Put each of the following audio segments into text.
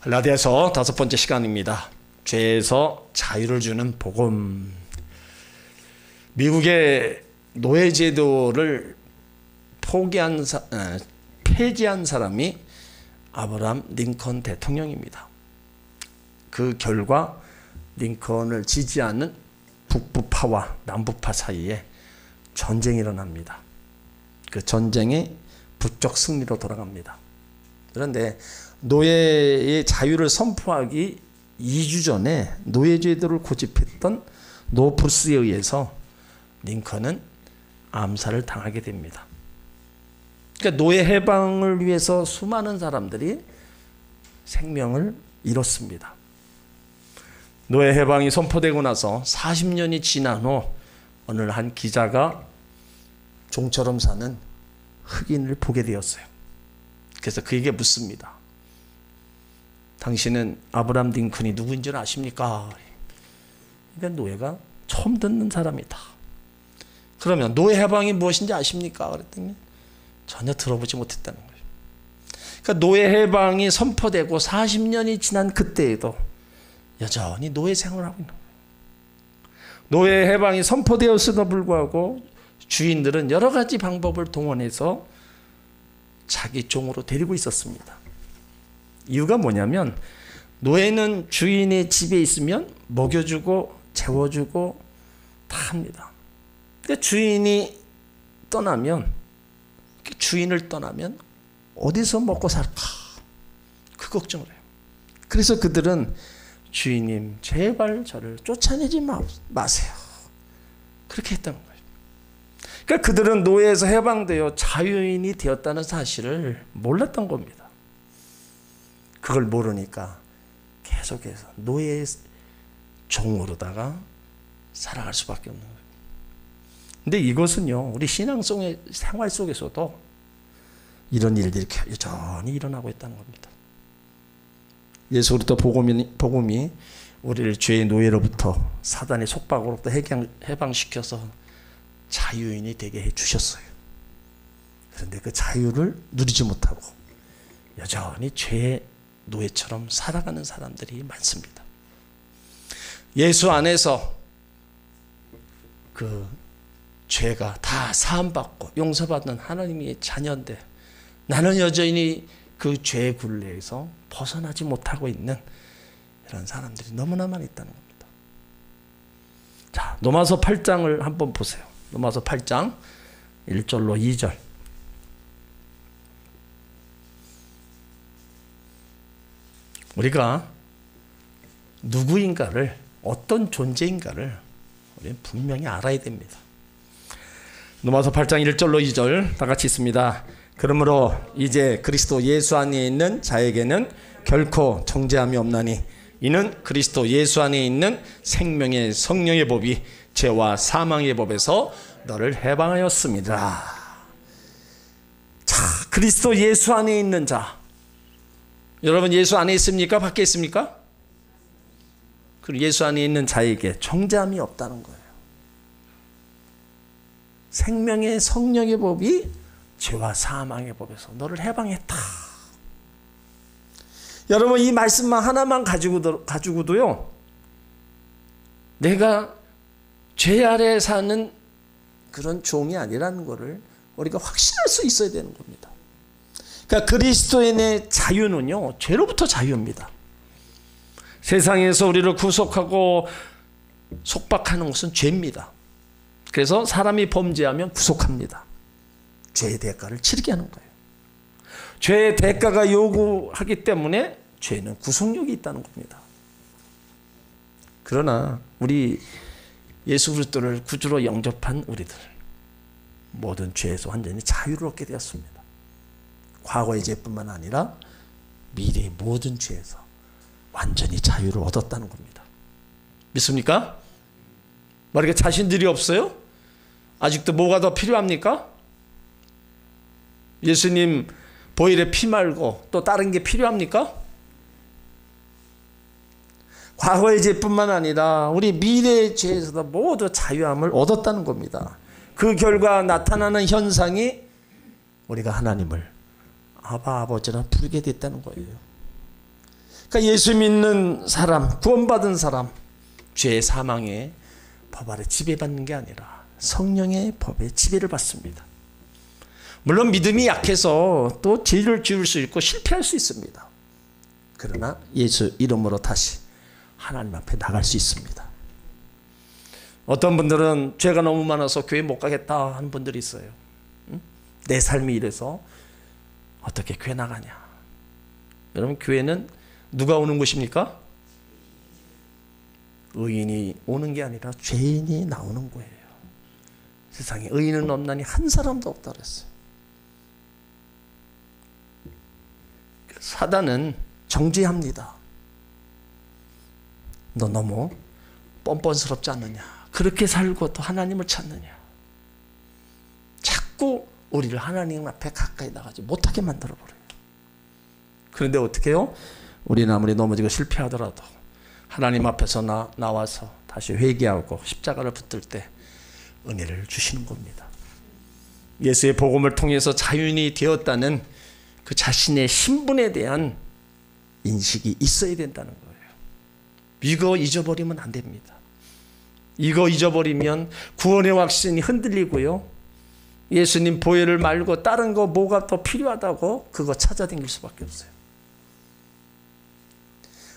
갈라디아서 5번째 시간입니다. 죄에서 자유를 주는 복음. 미국의 노예제도를 폐지한 사람이 아브라함 링컨 대통령입니다. 그 결과 링컨을 지지하는 북부파와 남부파 사이에 전쟁이 일어납니다. 그 전쟁이 부쩍 승리로 돌아갑니다. 그런데 노예의 자유를 선포하기 2주 전에 노예제도를 고집했던 노프스에 의해서 링컨은 암살을 당하게 됩니다. 그러니까 노예 해방을 위해서 수많은 사람들이 생명을 잃었습니다. 노예 해방이 선포되고 나서 40년이 지난 후 어느 한 기자가 종처럼 사는 흑인을 보게 되었어요. 그래서 그에게 묻습니다. 당신은 아브라함 링컨이 누구인 줄 아십니까? 그러니까 노예가 처음 듣는 사람이다. 그러면 노예 해방이 무엇인지 아십니까? 그랬더니 전혀 들어보지 못했다는 거예요. 그러니까 노예 해방이 선포되고 40년이 지난 그때에도 여전히 노예 생활을 하고 있는 거예요. 노예 해방이 선포되었음에도 불구하고 주인들은 여러 가지 방법을 동원해서 자기 종으로 데리고 있었습니다. 이유가 뭐냐면 노예는 주인의 집에 있으면 먹여주고 재워주고 다 합니다. 그러니까 주인을 떠나면 어디서 먹고 살까? 그 걱정을 해요. 그래서 그들은 주인님 제발 저를 쫓아내지 마세요. 그렇게 했던 거예요. 그러니까 그들은 노예에서 해방되어 자유인이 되었다는 사실을 몰랐던 겁니다. 그걸 모르니까 계속해서 노예의 종으로다가 살아갈 수밖에 없는 거예요. 근데 이것은요, 우리 신앙성의 생활 속에서도 이런 일들이 여전히 일어나고 있다는 겁니다. 예수 그리스도 복음이 우리를 죄의 노예로부터 사단의 속박으로부터 해방시켜서 자유인이 되게 해주셨어요. 그런데 그 자유를 누리지 못하고 여전히 죄의 노예처럼 살아가는 사람들이 많습니다. 예수 안에서 그 죄가 다 사함받고 용서받는 하나님의 자녀인데 나는 여전히 그 죄의 굴레에서 벗어나지 못하고 있는 이런 사람들이 너무나 많이 있다는 겁니다. 자, 로마서 8장을 한번 보세요. 로마서 8장 1절로 2절. 우리가 누구인가를, 어떤 존재인가를 우리는 분명히 알아야 됩니다. 로마서 8장 1절로 2절 다 같이 있습니다. 그러므로 이제 그리스도 예수 안에 있는 자에게는 결코 정죄함이 없나니 이는 그리스도 예수 안에 있는 생명의 성령의 법이 죄와 사망의 법에서 너를 해방하였습니다. 자, 그리스도 예수 안에 있는 자. 여러분 예수 안에 있습니까? 밖에 있습니까? 그리고 예수 안에 있는 자에게 정죄함이 없다는 거예요. 생명의 성령의 법이 죄와 사망의 법에서 너를 해방했다. 여러분 이 말씀만 하나만 가지고도요, 내가 죄 아래 사는 그런 종이 아니라는 것을 우리가 확신할 수 있어야 되는 겁니다. 그러니까 그리스도인의 자유는요, 죄로부터 자유입니다. 세상에서 우리를 구속하고 속박하는 것은 죄입니다. 그래서 사람이 범죄하면 구속합니다. 죄의 대가를 치르게 하는 거예요. 죄의 대가가 요구하기 때문에 죄는 구속력이 있다는 겁니다. 그러나 우리 예수 그리스도를 구주로 영접한 우리들 모든 죄에서 완전히 자유를 얻게 되었습니다. 과거의 죄뿐만 아니라 미래의 모든 죄에서 완전히 자유를 얻었다는 겁니다. 믿습니까? 만약에 자신들이 없어요? 아직도 뭐가 더 필요합니까? 예수님 보혈의 피 말고 또 다른 게 필요합니까? 과거의 죄뿐만 아니라 우리 미래의 죄에서도 모두 자유함을 얻었다는 겁니다. 그 결과 나타나는 현상이 우리가 하나님을 아바 아버지라 부르게 됐다는 거예요. 그러니까 예수 믿는 사람, 구원받은 사람, 죄의 사망의 법 아래 지배받는 게 아니라 성령의 법에 지배를 받습니다. 물론 믿음이 약해서 또 죄를 지을 수 있고 실패할 수 있습니다. 그러나 예수 이름으로 다시 하나님 앞에 나갈 수 있습니다. 어떤 분들은 죄가 너무 많아서 교회 못 가겠다 하는 분들이 있어요. 내 삶이 이래서 어떻게 교회 나가냐. 여러분, 교회는 누가 오는 곳입니까? 의인이 오는 게 아니라 죄인이 나오는 거예요. 세상에 의인은 없나니 한 사람도 없다 그랬어요. 사단은 정죄합니다. 너 너무 뻔뻔스럽지 않느냐, 그렇게 살고 또 하나님을 찾느냐, 자꾸 우리를 하나님 앞에 가까이 나가지 못하게 만들어버려요. 그런데 어떻게 해요? 우리는 아무리 넘어지고 실패하더라도 하나님 앞에서 나와서 다시 회개하고 십자가를 붙들 때 은혜를 주시는 겁니다. 예수의 복음을 통해서 자유인이 되었다는 그 자신의 신분에 대한 인식이 있어야 된다는 거예요. 이거 잊어버리면 안 됩니다. 이거 잊어버리면 구원의 확신이 흔들리고요, 예수님 보혈을 말고 다른 거 뭐가 더 필요하다고 그거 찾아다닐 수밖에 없어요.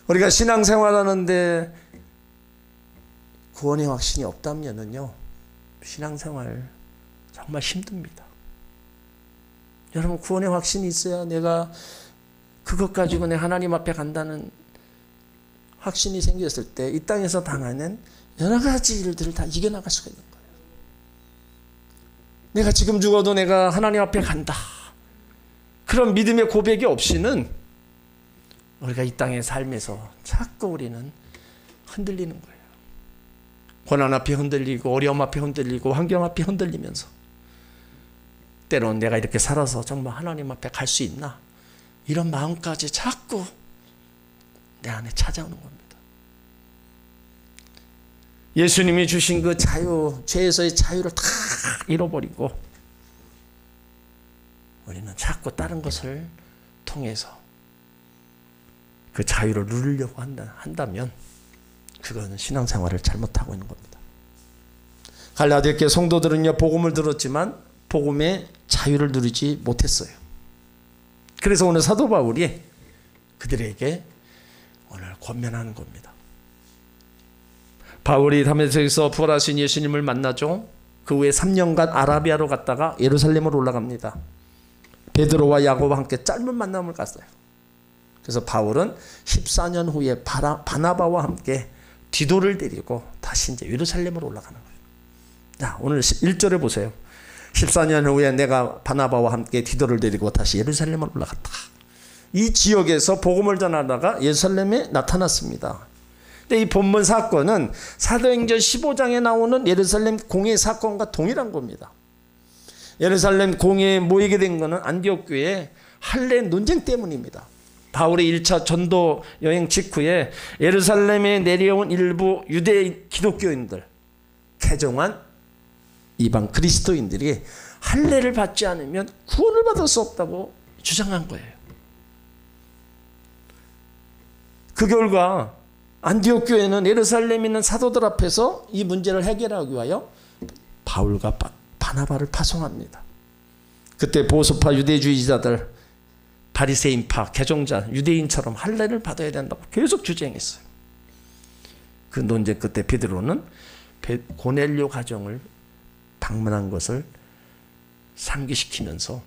우리가 신앙생활하는데 구원의 확신이 없다면요, 신앙생활 정말 힘듭니다. 여러분, 구원의 확신이 있어야 내가 그것 가지고 내 하나님 앞에 간다는 확신이 생겼을 때 이 땅에서 당하는 여러 가지 일들을 다 이겨나갈 수가 있는 거예요. 내가 지금 죽어도 내가 하나님 앞에 간다, 그런 믿음의 고백이 없이는 우리가 이 땅의 삶에서 자꾸 우리는 흔들리는 거예요. 고난 앞에 흔들리고 어려움 앞에 흔들리고 환경 앞에 흔들리면서 때로는 내가 이렇게 살아서 정말 하나님 앞에 갈 수 있나, 이런 마음까지 자꾸 내 안에 찾아오는 겁니다. 예수님이 주신 그 자유, 죄에서의 자유를 다 잃어버리고 우리는 자꾸 다른 것을 통해서 그 자유를 누리려고 한다면 그거는 신앙생활을 잘못하고 있는 겁니다. 갈라디아 교회 성도들은요, 복음을 들었지만 복음의 자유를 누리지 못했어요. 그래서 오늘 사도 바울이 그들에게 오늘 권면하는 겁니다. 바울이 다메섹에서 부활하신 예수님을 만나죠. 그 후에 3년간 아라비아로 갔다가 예루살렘으로 올라갑니다. 베드로와 야고보와 함께 짧은 만남을 갔어요. 그래서 바울은 14년 후에 바나바와 함께 디도를 데리고 다시 이제 예루살렘으로 올라가는 거예요. 자, 오늘 1절에 보세요. 14년 후에 내가 바나바와 함께 디도를 데리고 다시 예루살렘으로 올라갔다. 이 지역에서 복음을 전하다가 예루살렘에 나타났습니다. 근데 이 본문 사건은 사도행전 15장에 나오는 예루살렘 공회 사건과 동일한 겁니다. 예루살렘 공회에 모이게 된 것은 안디옥 교회의 할례 논쟁 때문입니다. 바울의 1차 전도 여행 직후에 예루살렘에 내려온 일부 유대 기독교인들, 개종한 이방 그리스도인들이 할례를 받지 않으면 구원을 받을 수 없다고 주장한 거예요. 그 결과 안디옥 교회는 예루살렘에 있는 사도들 앞에서 이 문제를 해결하기 위하여 바울과 바나바를 파송합니다. 그때 보수파 유대주의자들, 바리새인파 개종자 유대인처럼 할례를 받아야 된다고 계속 주장했어요. 그 논쟁 끝에 베드로는 고넬료 가정을 방문한 것을 상기시키면서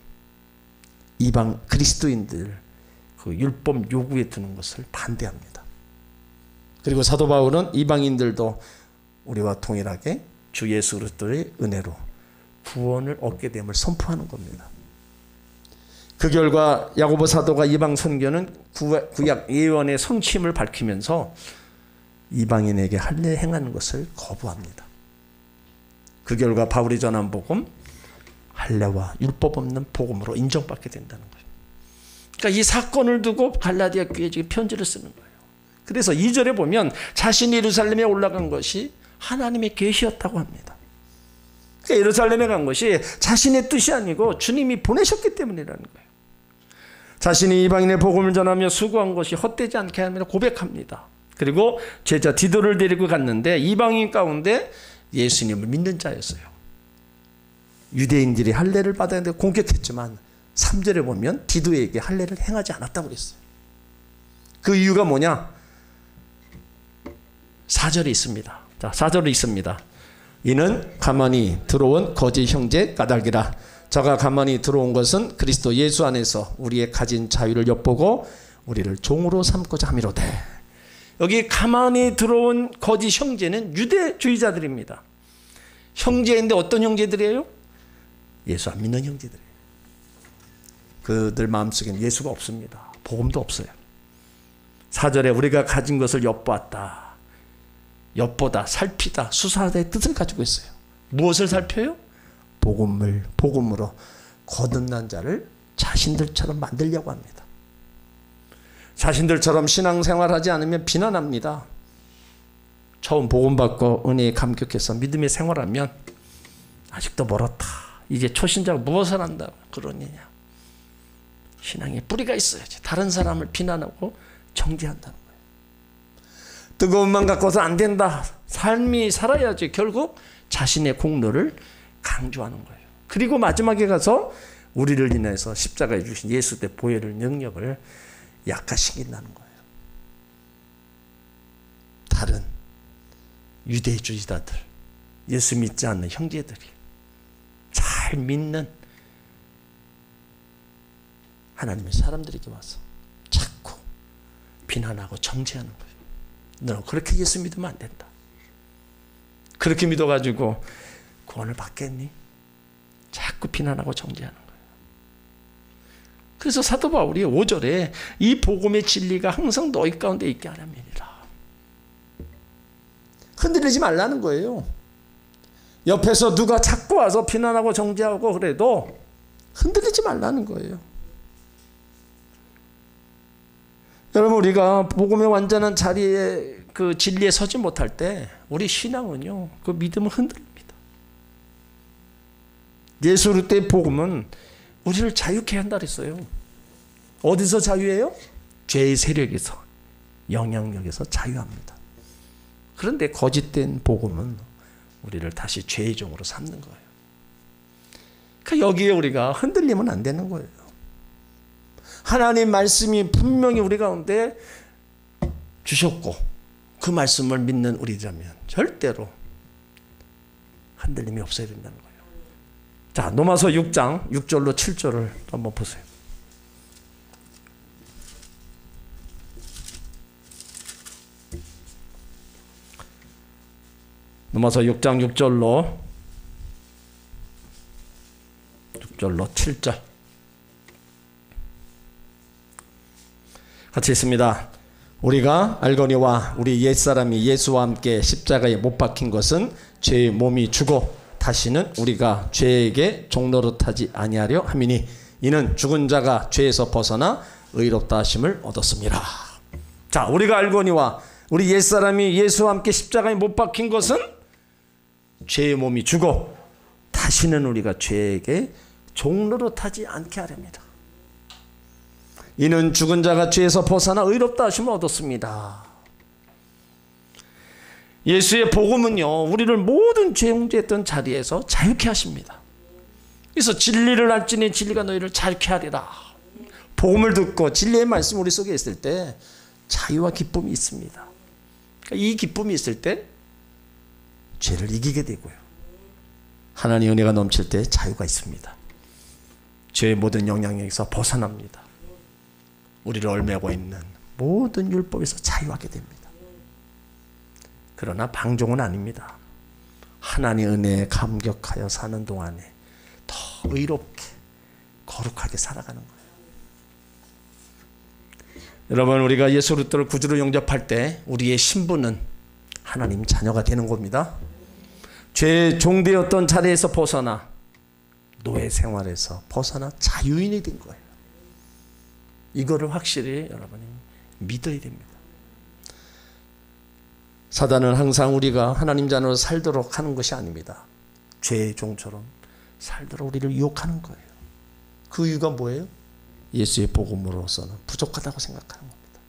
이방 그리스도인들 그 율법 요구에 드는 것을 반대합니다. 그리고 사도 바울은 이방인들도 우리와 동일하게 주 예수 그리스도의 은혜로 구원을 얻게 됨을 선포하는 겁니다. 그 결과 야고보 사도가 이방 선교는 구약 예언의 성취임을 밝히면서 이방인에게 할례 행하는 것을 거부합니다. 그 결과 바울이 전한 복음, 할례와 율법 없는 복음으로 인정받게 된다는 거예요. 그러니까 이 사건을 두고 갈라디아 교회에 지금 편지를 쓰는 거예요. 그래서 2절에 보면 자신이 예루살렘에 올라간 것이 하나님의 계시였다고 합니다. 그러니까 예루살렘에 간 것이 자신의 뜻이 아니고 주님이 보내셨기 때문이라는 거예요. 자신이 이방인의 복음을 전하며 수고한 것이 헛되지 않게 하며 고백합니다. 그리고 제자 디도를 데리고 갔는데 이방인 가운데 예수님을 믿는 자였어요. 유대인들이 할례를 받아야 되는데 공격했지만 3절에 보면 디도에게 할례를 행하지 않았다고 그랬어요. 그 이유가 뭐냐? 4절에 있습니다. 자, 4절에 있습니다. 이는 가만히 들어온 거짓 형제 까닭이라. 저가 가만히 들어온 것은 그리스도 예수 안에서 우리의 가진 자유를 엿보고 우리를 종으로 삼고자 함이로되. 여기 가만히 들어온 거짓 형제는 유대주의자들입니다. 형제인데 어떤 형제들이에요? 예수 안 믿는 형제들이에요. 그들 마음속에는 예수가 없습니다. 복음도 없어요. 4절에 우리가 가진 것을 엿보았다. 엿보다, 살피다, 수사하다의 뜻을 가지고 있어요. 무엇을 살펴요? 복음으로 거듭난 자를 자신들처럼 만들려고 합니다. 자신들처럼 신앙생활하지 않으면 비난합니다. 처음 복음 받고 은혜에 감격해서 믿음의 생활하면 아직도 멀었다. 이제 초신자가 무엇을 한다고 그러느냐. 신앙에 뿌리가 있어야지. 다른 사람을 비난하고 정죄한다는 거예요. 뜨거움만 갖고서 안 된다. 삶이 살아야지. 결국 자신의 공로를 강조하는 거예요. 그리고 마지막에 가서 우리를 인해서 십자가에 주신 예수의 보혈의 능력을 약화시킨다는 거예요. 다른 유대주의자들, 예수 믿지 않는 형제들이 잘 믿는 하나님의 사람들에게 와서 자꾸 비난하고 정죄하는 거예요. 너는 그렇게 예수 믿으면 안 된다. 그렇게 믿어가지고 구원을 받겠니? 자꾸 비난하고 정죄하는 거예요. 그래서 사도 바울이 5절에 이 복음의 진리가 항상 너희 가운데 있게 하려니라. 흔들리지 말라는 거예요. 옆에서 누가 자꾸 와서 비난하고 정죄하고 그래도 흔들리지 말라는 거예요. 여러분, 우리가 복음의 완전한 자리에 그 진리에 서지 못할 때 우리 신앙은요, 그 믿음은 흔들립니다. 예수 그리스도의 복음은 우리를 자유케 한다 그랬어요. 어디서 자유해요? 죄의 세력에서, 영향력에서 자유합니다. 그런데 거짓된 복음은 우리를 다시 죄의 종으로 삼는 거예요. 그러니까 여기에 우리가 흔들리면 안 되는 거예요. 하나님 말씀이 분명히 우리 가운데 주셨고 그 말씀을 믿는 우리라면 절대로 흔들림이 없어야 된다는 거예요. 자, 로마서 6장 6절로 7절을 한번 보세요. 로마서 6장 6절로 7절 같이 있습니다. 우리가 알거니와 우리 옛사람이 예수와 함께 십자가에 못 박힌 것은 죄의 몸이 죽어 다시는 우리가 죄에게 종노릇하지 아니하려 함이니 이는 죽은 자가 죄에서 벗어나 의롭다 하심을 얻었습니다. 자, 우리가 알거니와 우리 옛사람이 예수와 함께 십자가에 못 박힌 것은 죄의 몸이 죽어 다시는 우리가 죄에게 종노릇하지 않게 하렵니다. 이는 죽은 자가 죄에서 벗어나 의롭다 하심을 얻었습니다. 예수의 복음은요, 우리를 모든 죄 형제했던 자리에서 자유케 하십니다. 그래서 진리를 알지니 진리가 너희를 자유케 하리라. 복음을 듣고 진리의 말씀이 우리 속에 있을 때 자유와 기쁨이 있습니다. 그러니까 이 기쁨이 있을 때 죄를 이기게 되고요, 하나님의 은혜가 넘칠 때 자유가 있습니다. 죄의 모든 영향력에서 벗어납니다. 우리를 얽매고 있는 모든 율법에서 자유하게 됩니다. 그러나 방종은 아닙니다. 하나님의 은혜에 감격하여 사는 동안에 더 의롭게 거룩하게 살아가는 거예요. 여러분, 우리가 예수 그리스도를 구주로 영접할 때 우리의 신분은 하나님 자녀가 되는 겁니다. 죄의 종되었던 자리에서 벗어나 노예 생활에서 벗어나 자유인이 된 거예요. 이거를 확실히 여러분이 믿어야 됩니다. 사단은 항상 우리가 하나님 자녀로 살도록 하는 것이 아닙니다. 죄의 종처럼 살도록 우리를 유혹하는 거예요. 그 이유가 뭐예요? 예수의 복음으로서는 부족하다고 생각하는 겁니다.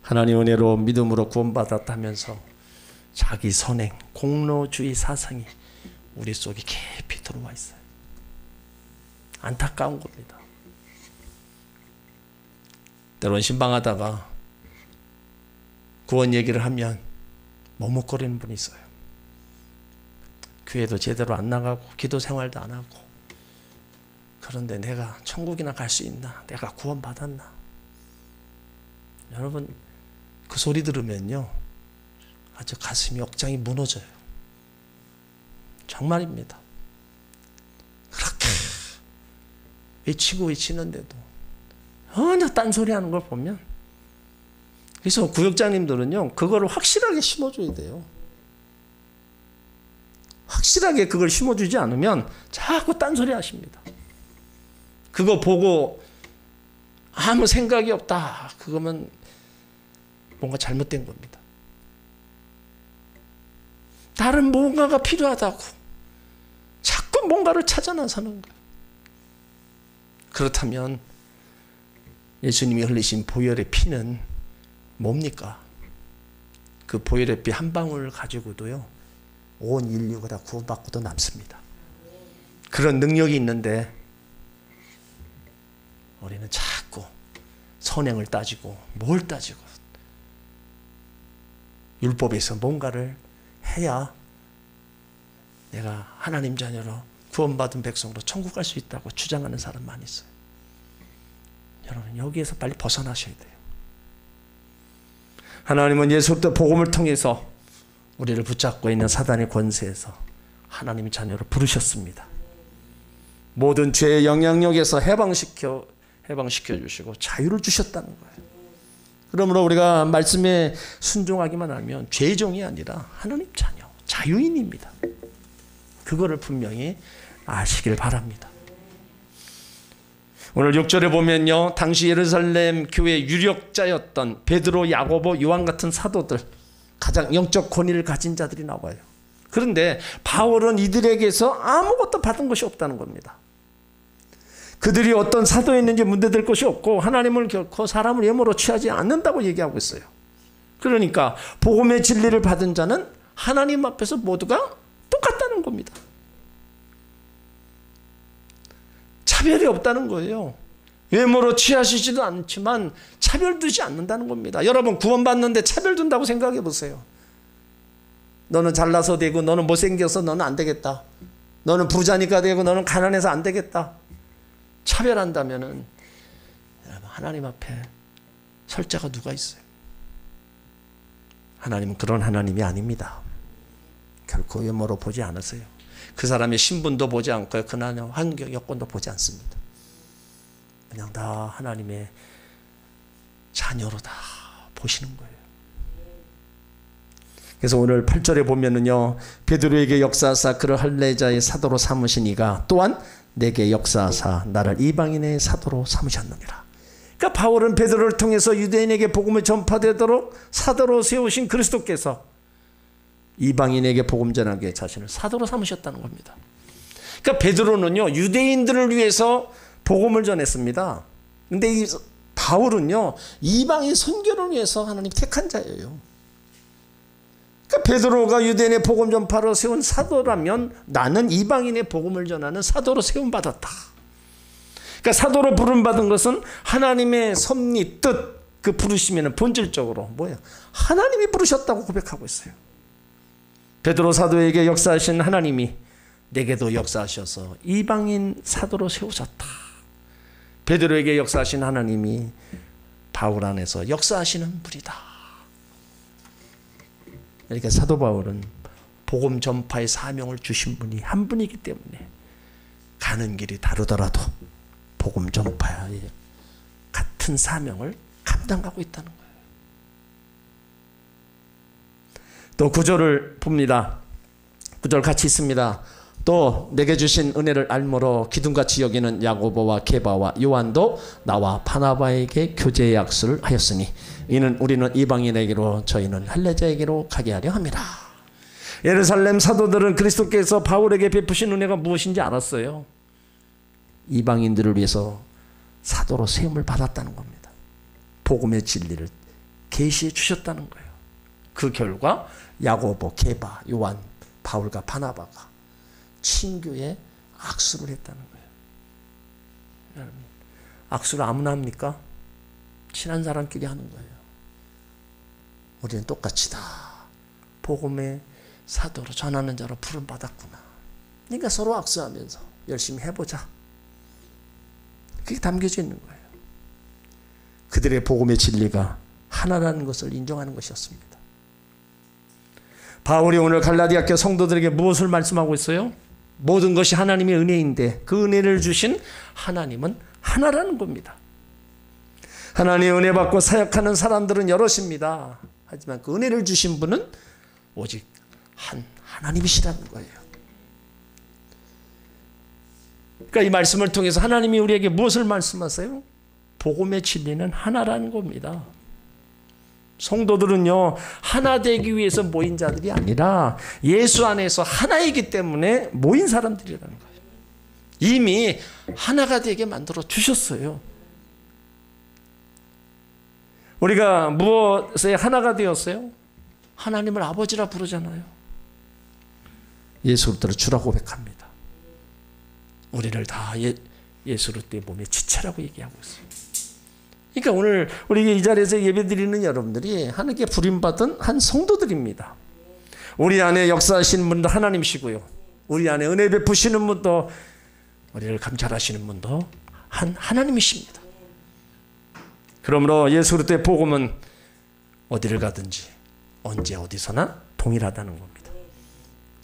하나님 은혜로 믿음으로 구원받았다면서 자기 선행, 공로주의 사상이 우리 속에 깊이 들어와 있어요. 안타까운 겁니다. 때론 신방하다가 구원 얘기를 하면 머뭇거리는 분이 있어요. 교회도 제대로 안 나가고 기도 생활도 안 하고, 그런데 내가 천국이나 갈 수 있나? 내가 구원 받았나? 여러분, 그 소리 들으면요 아주 가슴이 억장이 무너져요. 정말입니다. 그렇게 외치는데도 전혀 딴소리 하는 걸 보면, 그래서 구역장님들은요 그거를 확실하게 심어줘야 돼요. 확실하게 그걸 심어주지 않으면 자꾸 딴소리 하십니다. 그거 보고 아무 생각이 없다, 그거면 뭔가 잘못된 겁니다. 다른 뭔가가 필요하다고 자꾸 뭔가를 찾아 나서는 거예요. 그렇다면 예수님이 흘리신 보혈의 피는 뭡니까? 그 보혈의 피 한 방울 가지고도요 온 인류가 다 구원받고도 남습니다. 그런 능력이 있는데 우리는 자꾸 선행을 따지고 뭘 따지고 율법에서 뭔가를 해야 내가 하나님 자녀로 구원받은 백성으로 천국 갈 수 있다고 주장하는 사람 많이 있어요. 여러분, 여기에서 빨리 벗어나셔야 돼요. 하나님은 예수부터 복음을 통해서 우리를 붙잡고 있는 사단의 권세에서 하나님의 자녀로 부르셨습니다. 모든 죄의 영향력에서 해방시켜 주시고 자유를 주셨다는 거예요. 그러므로 우리가 말씀에 순종하기만 하면 죄종이 아니라 하나님 자녀, 자유인입니다. 그거를 분명히 아시길 바랍니다. 오늘 6절에 보면요, 당시 예루살렘 교회 유력자였던 베드로, 야고보, 요한 같은 사도들, 가장 영적 권위를 가진 자들이 나와요. 그런데 바울은 이들에게서 아무것도 받은 것이 없다는 겁니다. 그들이 어떤 사도였는지 문제될 것이 없고 하나님을 결코 사람을 예물로 취하지 않는다고 얘기하고 있어요. 그러니까 복음의 진리를 받은 자는 하나님 앞에서 모두가 똑같다는 겁니다. 차별이 없다는 거예요. 외모로 취하시지도 않지만 차별 두지 않는다는 겁니다. 여러분, 구원받는데 차별 둔다고 생각해 보세요. 너는 잘나서 되고 너는 못생겨서 너는 안 되겠다. 너는 부자니까 되고 너는 가난해서 안 되겠다. 차별한다면은 하나님 앞에 설 자가 누가 있어요? 하나님은 그런 하나님이 아닙니다. 결코 외모로 보지 않으세요. 그 사람의 신분도 보지 않고요, 그날의 환경 여건도 보지 않습니다. 그냥 다 하나님의 자녀로 다 보시는 거예요. 그래서 오늘 8절에 보면은요, 베드로에게 역사하사 그를 할례자의 사도로 삼으신 이가 또한 내게 역사하사 나를 이방인의 사도로 삼으셨느니라. 그러니까 바울은 베드로를 통해서 유대인에게 복음이 전파되도록 사도로 세우신 그리스도께서 이방인에게 복음 전하기에 자신을 사도로 삼으셨다는 겁니다. 그러니까 베드로는요, 유대인들을 위해서 복음을 전했습니다. 근데 이 바울은요, 이방인 선교를 위해서 하나님 택한 자예요. 그러니까 베드로가 유대인의 복음 전파로 세운 사도라면 나는 이방인의 복음을 전하는 사도로 세움받았다. 그러니까 사도로 부름받은 것은 하나님의 섭리, 뜻, 그 부르심에는 본질적으로 뭐예요? 하나님이 부르셨다고 고백하고 있어요. 베드로 사도에게 역사하신 하나님이 내게도 역사하셔서 이방인 사도로 세우셨다. 베드로에게 역사하신 하나님이 바울 안에서 역사하시는 분이다. 그러니까 사도 바울은 복음 전파의 사명을 주신 분이 한 분이기 때문에 가는 길이 다르더라도 복음 전파의 같은 사명을 감당하고 있다는 거예요. 또 9절을 봅니다. 9절 같이 있습니다. 또 내게 주신 은혜를 알므로 기둥같이 여기는 야고보와 게바와 요한도 나와 바나바에게 교제의 약속을 하였으니 이는 우리는 이방인에게로 저희는 할례자에게로 가게 하려 함이라. 예루살렘 사도들은 그리스도께서 바울에게 베푸신 은혜가 무엇인지 알았어요. 이방인들을 위해서 사도로 세움을 받았다는 겁니다. 복음의 진리를 계시해 주셨다는 거예요. 그 결과 야고보, 게바, 요한, 바울과 바나바가 친교에 악수를 했다는 거예요. 여러분, 악수를 아무나 합니까? 친한 사람끼리 하는 거예요. 우리는 똑같이 다 복음의 사도로 전하는 자로 부름받았구나. 그러니까 서로 악수하면서 열심히 해보자. 그게 담겨져 있는 거예요. 그들의 복음의 진리가 하나라는 것을 인정하는 것이었습니다. 바울이 오늘 갈라디아 교회 성도들에게 무엇을 말씀하고 있어요? 모든 것이 하나님의 은혜인데 그 은혜를 주신 하나님은 하나라는 겁니다. 하나님의 은혜 받고 사역하는 사람들은 여럿입니다. 하지만 그 은혜를 주신 분은 오직 한 하나님이시라는 거예요. 그러니까 이 말씀을 통해서 하나님이 우리에게 무엇을 말씀하세요? 복음의 진리는 하나라는 겁니다. 성도들은요, 하나 되기 위해서 모인 자들이 아니라 예수 안에서 하나이기 때문에 모인 사람들이라는 거예요. 이미 하나가 되게 만들어 주셨어요. 우리가 무엇에 하나가 되었어요? 하나님을 아버지라 부르잖아요. 예수 그리스도를 주라 고백합니다. 우리를 다 예수 그리스도의 몸의 지체라고 얘기하고 있어요. 그러니까 오늘 우리 이 자리에서 예배드리는 여러분들이 하나님께 부름받은 한 성도들입니다. 우리 안에 역사하시는 분도 하나님이시고요. 우리 안에 은혜 베푸시는 분도, 우리를 감찰하시는 분도 한 하나님이십니다. 그러므로 예수 그리스도의 복음은 어디를 가든지 언제 어디서나 동일하다는 겁니다.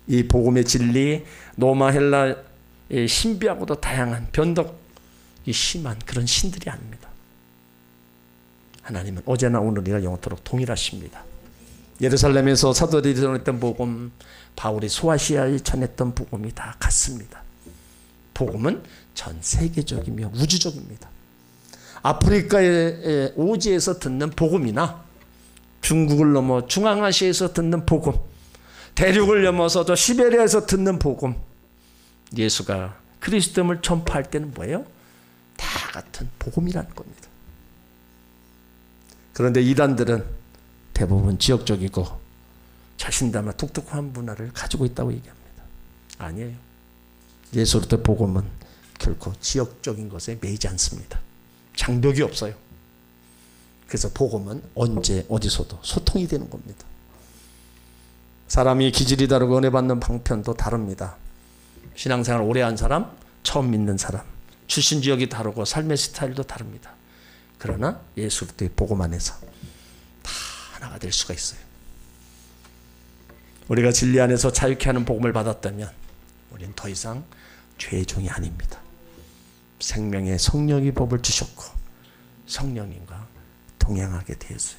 이 복음의 진리, 로마 헬라의 신비하고도 다양한 변덕이 심한 그런 신들이 아닙니다. 하나님은 어제나 오늘이나 영원토록 동일하십니다. 예루살렘에서 사도들이 전했던 복음, 바울이 소아시아에 전했던 복음이 다 같습니다. 복음은 전 세계적이며 우주적입니다. 아프리카의 오지에서 듣는 복음이나 중국을 넘어 중앙아시아에서 듣는 복음, 대륙을 넘어서 저 시베리아에서 듣는 복음, 예수가 그리스도임을 전파할 때는 뭐예요? 다 같은 복음이라는 겁니다. 그런데 이단들은 대부분 지역적이고 자신들만 독특한 문화를 가지고 있다고 얘기합니다. 아니에요. 예수 그리스도의 복음은 결코 지역적인 것에 매이지 않습니다. 장벽이 없어요. 그래서 복음은 언제 어디서도 소통이 되는 겁니다. 사람이 기질이 다르고 은혜 받는 방편도 다릅니다. 신앙생활 오래 한 사람, 처음 믿는 사람, 출신 지역이 다르고 삶의 스타일도 다릅니다. 그러나 예수 그리스도의 복음 안에서 다 하나가 될 수가 있어요. 우리가 진리 안에서 자유케 하는 복음을 받았다면 우리는 더 이상 죄의 종이 아닙니다. 생명의 성령이 법을 주셨고 성령님과 동행하게 되었어요.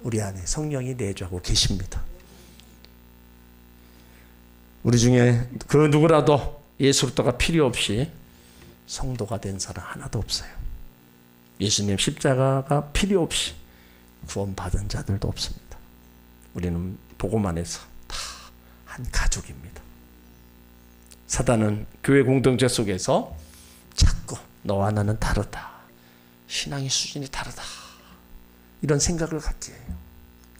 우리 안에 성령이 내주하고 계십니다. 우리 중에 그 누구라도 예수 그리스도가 필요 없이 성도가 된 사람 하나도 없어요. 예수님 십자가가 필요 없이 구원받은 자들도 없습니다. 우리는 복음 안에서 다 한 가족입니다. 사단은 교회 공동체 속에서 자꾸 너와 나는 다르다, 신앙의 수준이 다르다, 이런 생각을 갖게 해요.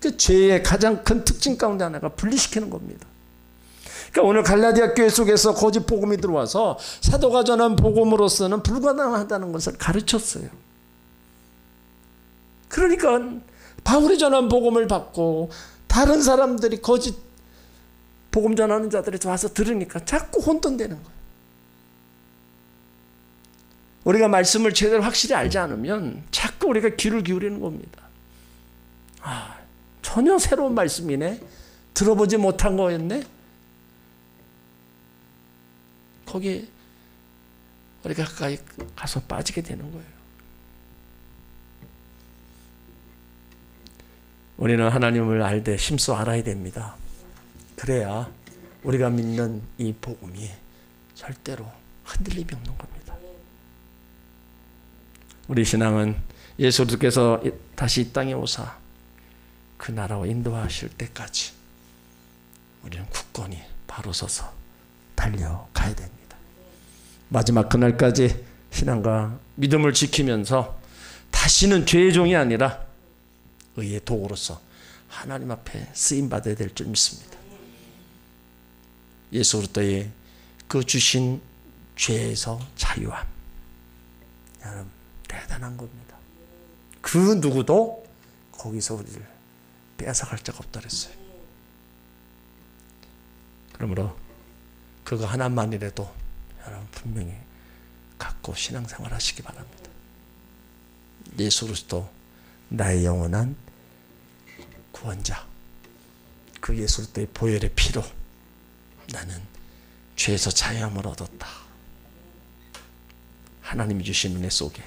그 죄의 가장 큰 특징 가운데 하나가 분리시키는 겁니다. 그러니까 오늘 갈라디아 교회 속에서 거짓 복음이 들어와서 사도가 전한 복음으로서는 불가능하다는 것을 가르쳤어요. 그러니까 바울이 전한 복음을 받고 다른 사람들이 거짓 복음 전하는 자들이 와서 들으니까 자꾸 혼돈되는 거예요. 우리가 말씀을 제대로 확실히 알지 않으면 자꾸 우리가 귀를 기울이는 겁니다. 아, 전혀 새로운 말씀이네, 들어보지 못한 거였네, 거기에 우리가 가까이 가서 빠지게 되는 거예요. 우리는 하나님을 알되 심소 알아야 됩니다. 그래야 우리가 믿는 이 복음이 절대로 흔들림이 없는 겁니다. 우리 신앙은 예수 그리스도께서 다시 이 땅에 오사 그 나라로 인도하실 때까지 우리는 굳건히 바로 서서 달려가야 됩니다. 마지막 그날까지 신앙과 믿음을 지키면서 다시는 죄의 종이 아니라 의의 도구로서 하나님 앞에 쓰임받아야 될 줄 믿습니다. 예수 그리스도의 그 주신 죄에서 자유함, 여러분 대단한 겁니다. 그 누구도 거기서 우리를 빼앗아갈 자가 없다 그랬어요. 그러므로 그거 하나만이라도 여러분 분명히 갖고 신앙생활 하시기 바랍니다. 예수 그리스도 나의 영원한 구원자, 그 예수 그리스도의 보혈의 피로 나는 죄에서 자유함을 얻었다. 하나님이 주신 은혜 속에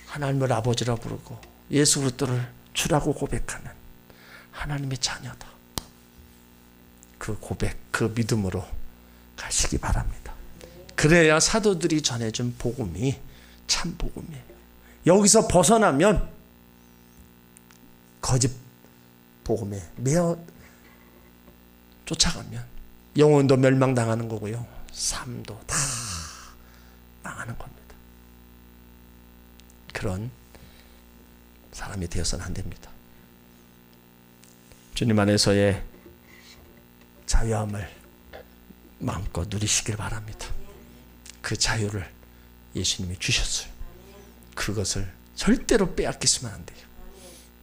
하나님을 아버지라 부르고 예수 그리스도를 주라고 고백하는 하나님의 자녀다. 그 고백, 그 믿음으로 가시기 바랍니다. 그래야 사도들이 전해준 복음이 참 복음이에요. 여기서 벗어나면 거짓 복음에 매어 쫓아가면 영혼도 멸망당하는 거고요, 삶도 다 망하는 겁니다. 그런 사람이 되어서는 안 됩니다. 주님 안에서의 자유함을 마음껏 누리시길 바랍니다. 그 자유를 예수님이 주셨어요. 그것을 절대로 빼앗기시면 안 돼요.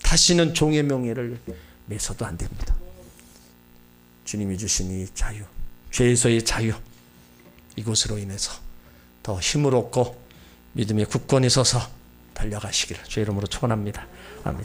다시는 종의 명예를 매서도 안 됩니다. 주님이 주신 이 자유, 죄에서의 자유, 이곳으로 인해서 더 힘을 얻고 믿음의 굳건히 서서 달려가시기를 주의 이름으로 축원합니다. 아멘.